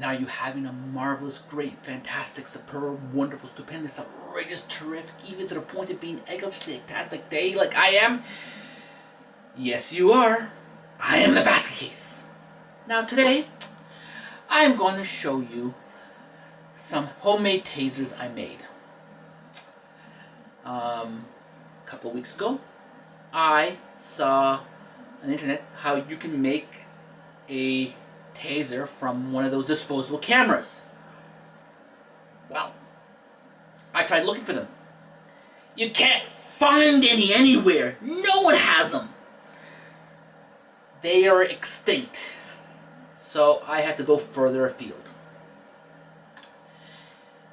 And are you having a marvelous, great, fantastic, superb, wonderful, stupendous, outrageous, terrific, even to the point of being egg-tastic day like I am? Yes, you are. I am the basket case. Now today, I am going to show you some homemade tasers I made. A couple of weeks ago, I saw on the internet how you can make a taser from one of those disposable cameras. Well, I tried looking for them. You can't find any anywhere. No one has them. They are extinct. So I had to go further afield.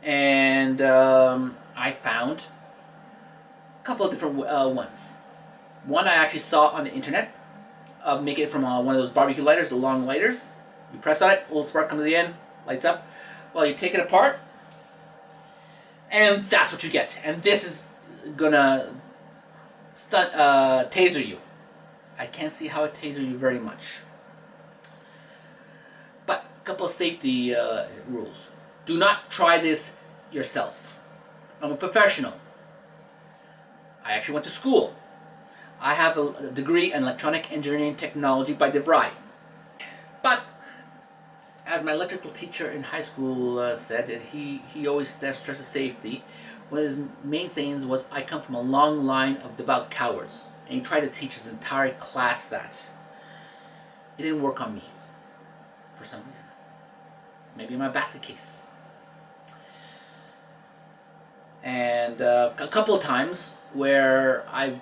And I found a couple of different ones. One I actually saw on the internet of making it from one of those barbecue lighters, the long lighters. You press on it, a little spark comes to the end, lights up. Well, you take it apart, and that's what you get. And this is gonna taser you. I can't see how it taser you very much. But a couple of safety rules. Do not try this yourself. I'm a professional. I actually went to school. I have a degree in electronic engineering technology by DeVry. But as my electrical teacher in high school said, that he always stresses safety. One of his main sayings was, I come from a long line of devout cowards. And he tried to teach his entire class that. It didn't work on me, for some reason. Maybe in my basket case. And a couple of times where I've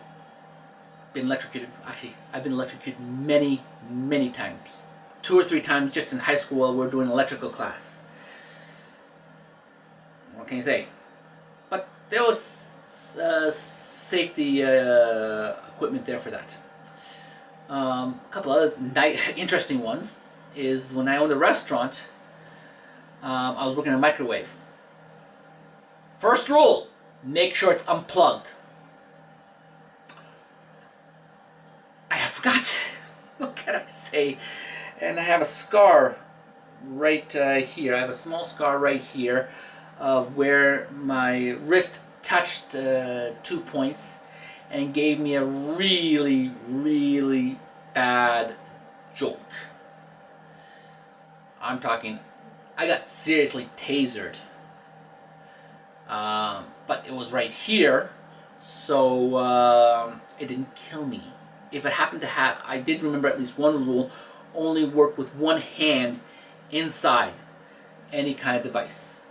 been electrocuted. Actually, I've been electrocuted many, many times. 2 or 3 times just in high school while we were doing electrical class. What can you say? But there was safety equipment there for that. A couple other interesting ones is when I owned a restaurant, I was working in a microwave. First rule, make sure it's unplugged. I forgot. What can I say? And I have a scar right here. I have a small scar right here where my wrist touched 2 points and gave me a really, really bad jolt. I'm talking, I got seriously tasered. But it was right here, so it didn't kill me. If it happened to have, I did remember at least one rule, only work with one hand inside any kind of device.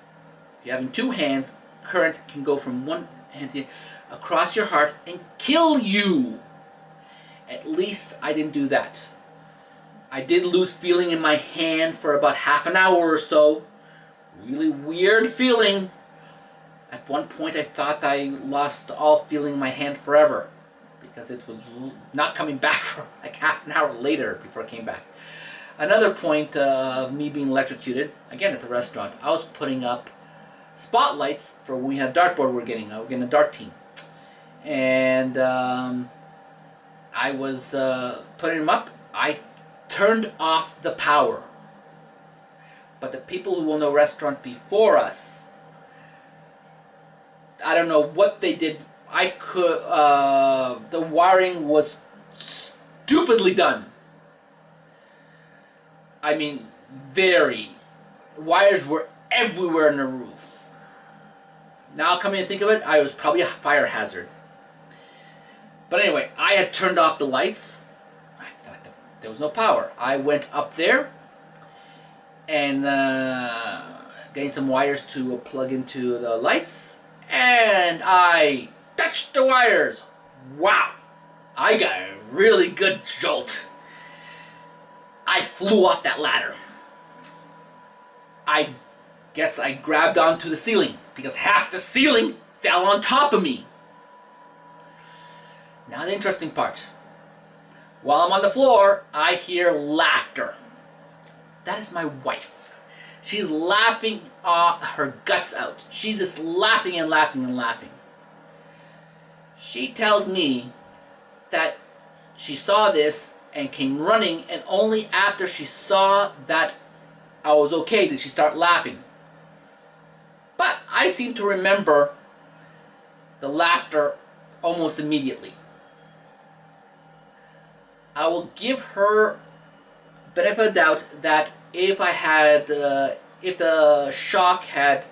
If you're having 2 hands, current can go from one hand to across your heart and kill you. At least I didn't do that. I did lose feeling in my hand for about half an hour or so. Really weird feeling. At one point I thought I lost all feeling in my hand forever, because it was not coming back for like half an hour later before it came back. Another point of me being electrocuted, again at the restaurant, I was putting up spotlights for when we had a dartboard we're getting a dart team. And I was putting them up. I turned off the power. But the people who owned the restaurant before us, I don't know what they did. The wiring was stupidly done. I mean, wires were everywhere in the roof. Now coming to think of it, I was probably a fire hazard. But anyway, I had turned off the lights. I thought that there was no power. I went up there and getting some wires to plug into the lights. And I touched the wires. Wow! I got a really good jolt. I flew off that ladder. I guess I grabbed onto the ceiling because half the ceiling fell on top of me. Now the interesting part. While I'm on the floor, I hear laughter. That is my wife. She's laughing her guts out. She's just laughing and laughing and laughing. She tells me that she saw this and came running, and only after she saw that I was okay. Did she start laughing? But I seem to remember the laughter almost immediately. I will give her benefit of the doubt that if the shock had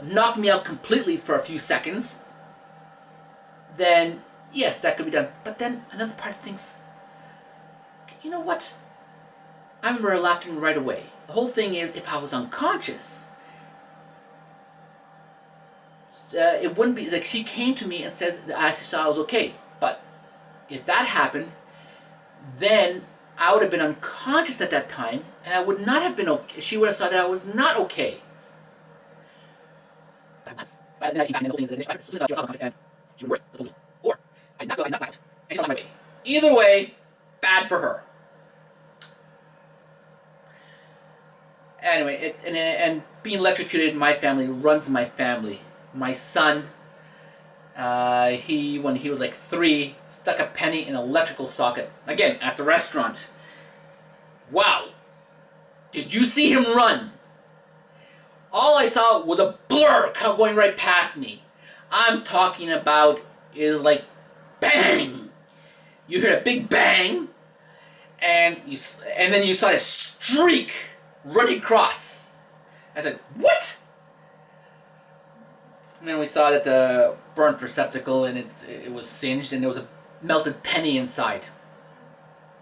knocked me out completely for a few seconds, then yes, that could be done. But then another part thinks, you know what? I remember laughing right away. The whole thing is, if I was unconscious, it wouldn't be like she came to me and says I saw I was okay. But if that happened, then I would have been unconscious at that time, and I would not have been okay. She would have saw that I was not okay. But I was. But then I came back and the whole thing is, as soon as I was unconscious, and she would worry, supposedly. Or I knocked out, and she's on my way. Either way, bad for her. Anyway, and being electrocuted in my family runs in my family. My son, when he was like 3, stuck a penny in an electrical socket. Again, at the restaurant. Wow. Did you see him run? All I saw was a blur going right past me. I'm talking about is like bang. You hear a big bang, and then you saw a streak running across. I said, what? And then we saw that the burnt receptacle and it was singed and there was a melted penny inside.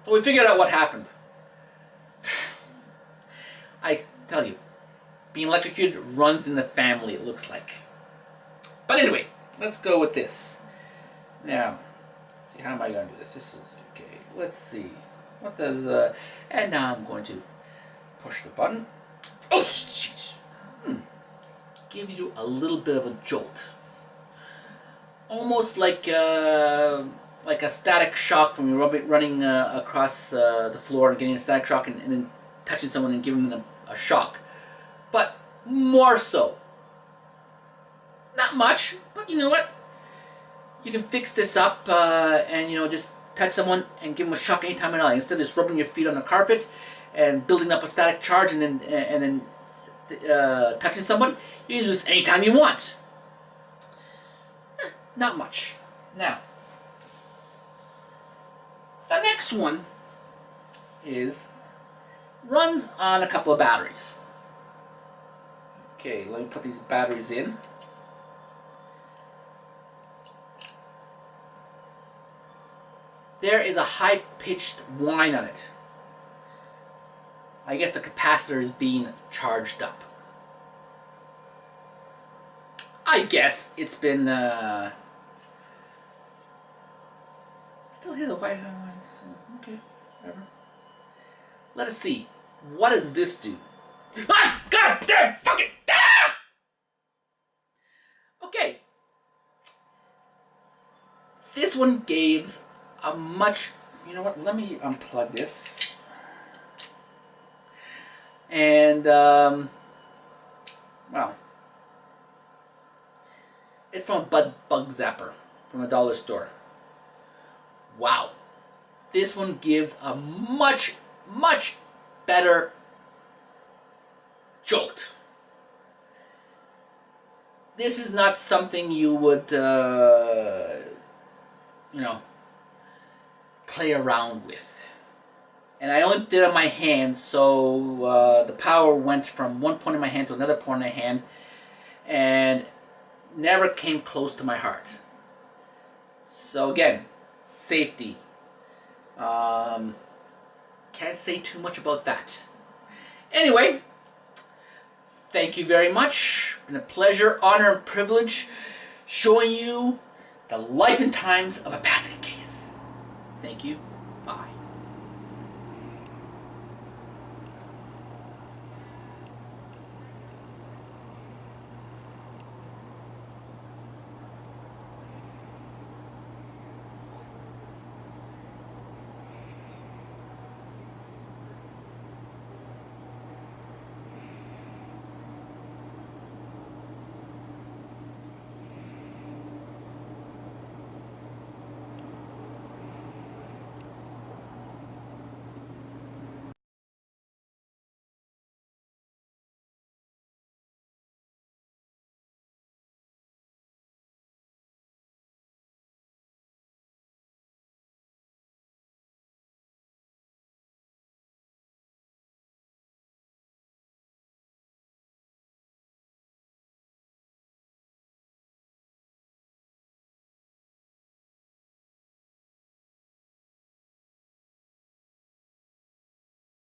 So we figured out what happened. I tell you, being electrocuted runs in the family, it looks like. But anyway, let's go with this. Now, let's see, how am I going to do this? This is okay. Let's see. What does, and now I'm going to push the button. Oh, shit. Give you a little bit of a jolt. Almost like a static shock from running across the floor and getting a static shock and then touching someone and giving them a shock. But more so. Not much, but you know what? You can fix this up and just touch someone and give them a shock anytime at all. Instead of just rubbing your feet on the carpet and building up a static charge and then touching someone, you can do this anytime you want. Not much. Now, the next one runs on a couple of batteries. Okay, let me put these batteries in. There is a high-pitched whine on it. I guess the capacitor is being charged up. I guess it's been still hear the white noise. Okay, whatever. Let us see. What does this do? Ah! God damn fucking ah! Okay. This one gives a much. You know what? Let me unplug this. And well, it's from a bug zapper from a dollar store. Wow, this one gives a much better jolt. This is not something you would play around with. And I only did it on my hand, so the power went from one point in my hand to another point in my hand, and never came close to my heart. So again, safety. Can't say too much about that. Anyway, thank you very much. It's been a pleasure, honor, and privilege showing you the life and times of a basket case. Thank you.